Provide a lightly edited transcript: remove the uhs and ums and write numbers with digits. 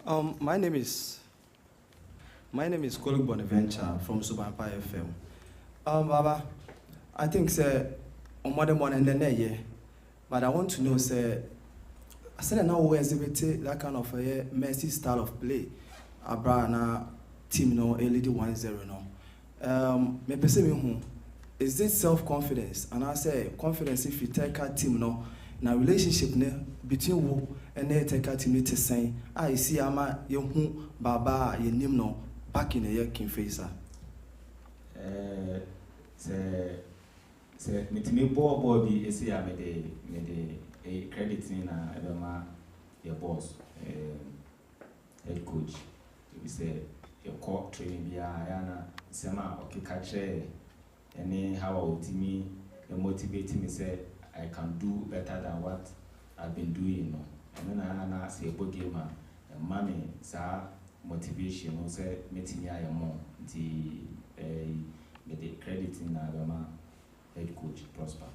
My name is Colin Bonaventure from Subanpa FM. Baba, I think say on more than one and then year, but I want to know say I said now we exhibit that kind of a messy style of play. Abrana team no LED 1-0 no. Me person me who is this self-confidence? And I say confidence if you take a team no na relationship ne between wo and the take a team need to say I see ama ye who baba ye nim no back in the year king face. Say me ball be a see me the credit in your boss head coach. We say your core training be Yana Sema okay catch any how me motivating me say I can do better than what I've been doing. And then I say a game and mommy sa motivation no say meeting ya more the credit in head coach Prosper.